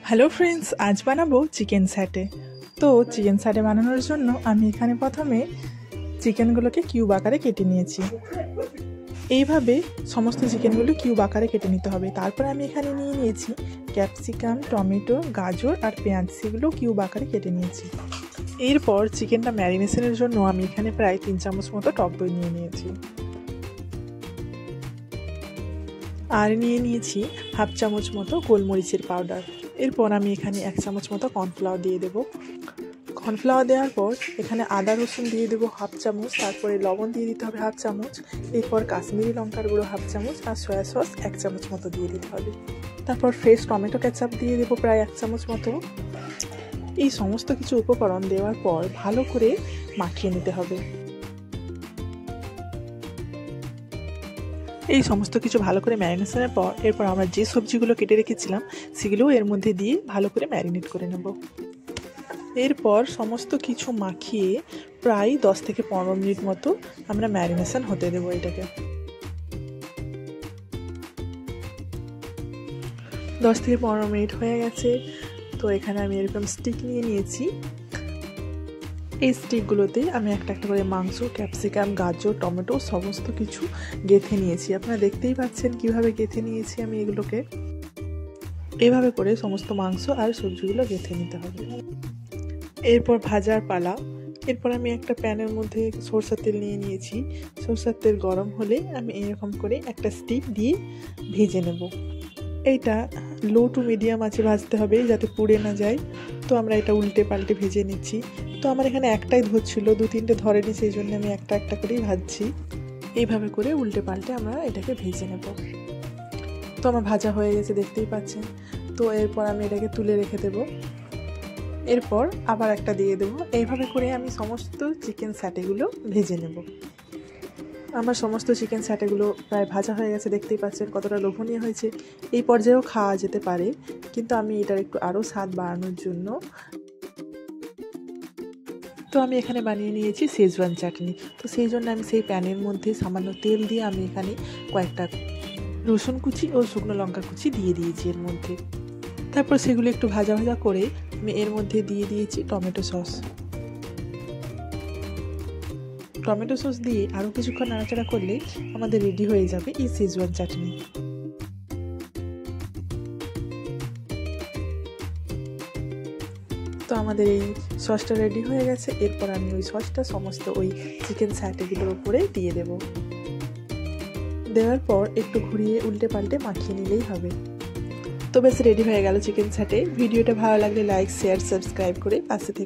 Hello friends, আজ বানাবো chicken স্যাটে। তো চিকেন স্যাটে বানানোর জন্য আমি এখানে প্রথমে চিকেনগুলোকে কিউব আকারে কেটে নিয়েছি। এইভাবে সমস্ত চিকেনগুলো কিউব আকারে কেটে নিতে হবে। তারপরে আমি এখানে নিয়ে নিয়েছি ক্যাপসিকাম, টমেটো, গাজর আর পেঁয়াজ, সেগুলো কিউব আকারে কেটে নিয়েছি। এরপর চিকেনটা ম্যারিনেশনের জন্য আমি এখানে প্রায় 3 চামচ মতো টক দই নিয়ে নিয়েছি, আর নিয়ে নিয়েছি হাফ চামচ মতো গোলমরিচের পাউডার। এরপর আমি এখানে 1 চামচ মতো কর্নফ্লাওয়ার দিয়ে দেবো। কর্নফ্লাওয়ার দেওয়ার পর এখানে আদা রসুন দিয়ে দেবো হাফ চামচ, তারপরে লবণ দিয়ে দিতে হবে হাফ চামচ, এরপর কাশ্মীরি লঙ্কার গুঁড়ো হাফ চামচ আর সয়া সস 1 চামচ মতো দিয়ে দিতে হবে। তারপর ফ্রেশ টমেটো কেচাপ দিয়ে দেবো প্রায় 1 চামচ মতো। এই সমস্ত কিছু উপকরণ দেওয়ার পর ভালো করে মাখিয়ে নিতে হবে। এই সমস্ত কিছু ভালো করে ম্যারিনেশনের পর এরপর আমরা যে সবজিগুলো কেটে রেখেছিলাম সেগুলোও এর মধ্যে দিয়ে ভালো করে ম্যারিনেট করে নেব। এরপর সমস্ত কিছু মাখিয়ে প্রায় 10 থেকে 15 মিনিট মতো আমরা ম্যারিনেশন হতে দেবো এটাকে। 10 থেকে 15 মিনিট হয়ে গেছে। তো এখানে আমি এরকম স্টিক নিয়ে নিয়েছি। এই স্টিকগুলোতে আমি একটা একটা করে মাংস, ক্যাপসিকাম, গাজর, টমেটো সমস্ত কিছু গেঁথে নিয়েছি। আপনারা দেখতেই পাচ্ছেন কিভাবে গেঁথে নিয়েছি আমি এগুলোকে। এভাবে করে সমস্ত মাংস আর সবজিগুলো গেঁথে নিতে হবে। এরপর ভাজার পালা। এরপর আমি একটা প্যানের মধ্যে সরষের তেল নিয়ে নিয়েছি। সরষের তেল গরম হলে আমি এরকম করে একটা স্টিক দিয়ে ভেজে নেব। এইটা লো টু মিডিয়াম আঁচে ভাজতে হবে যাতে পুড়ে না যায়। তো আমরা এটা উল্টে পাল্টে ভেজে নিচ্ছি। তো আমার এখানে একটাই ধরছিল, 2-3টে ধরেনি, সেই জন্য আমি একটা একটা করেই ভাজছি। এইভাবে করে উল্টে পাল্টে আমরা এটাকে ভেজে নেব। তো আমার ভাজা হয়ে গেছে, দেখতেই পাচ্ছেন। তো এরপর আমি এটাকে তুলে রেখে দেব। এরপর আবার একটা দিয়ে দেবো। এইভাবে করে আমি সমস্ত চিকেন স্যাটেগুলো ভেজে নেব। আমার সমস্ত চিকেন স্যাটেগুলো প্রায় ভাজা হয়ে গেছে, দেখতেই পাচ্ছেন কতটা লোভনীয় হয়েছে। এই পর্যায়েও খাওয়া যেতে পারে, কিন্তু আমি এটার একটু আরও স্বাদ বাড়ানোর জন্য তো আমি এখানে বানিয়ে নিয়েছি শেজওয়ান চাটনি। তো সেই জন্য আমি সেই প্যানের মধ্যে সামান্য তেল দিয়ে আমি এখানে কয়েকটা রসুন কুচি ও শুকনো লঙ্কা কুচি দিয়ে দিয়েছি এর মধ্যে। তারপর সেগুলো একটু ভাজা ভাজা করে আমি এর মধ্যে দিয়ে দিয়েছি টমেটো সস। টমেটো সস দিয়ে আরও কিছুক্ষণ নাড়াচাড়া করলে আমাদের রেডি হয়ে যাবে এই শেজওয়ান চাটনি। তো আমাদের এই সসটা রেডি হয়ে গেছে। এরপর আমি ওই সসটা সমস্ত ওই চিকেন স্যাটেগুলোর উপরে দিয়ে দেব। দেওয়ার পর একটু ঘুরিয়ে উল্টে পাল্টে মাখিয়ে নিলেই হবে। তো বেশ রেডি হয়ে গেল চিকেন স্যাটে। ভিডিওটা ভালো লাগলে লাইক, শেয়ার, সাবস্ক্রাইব করে পাশে থেকে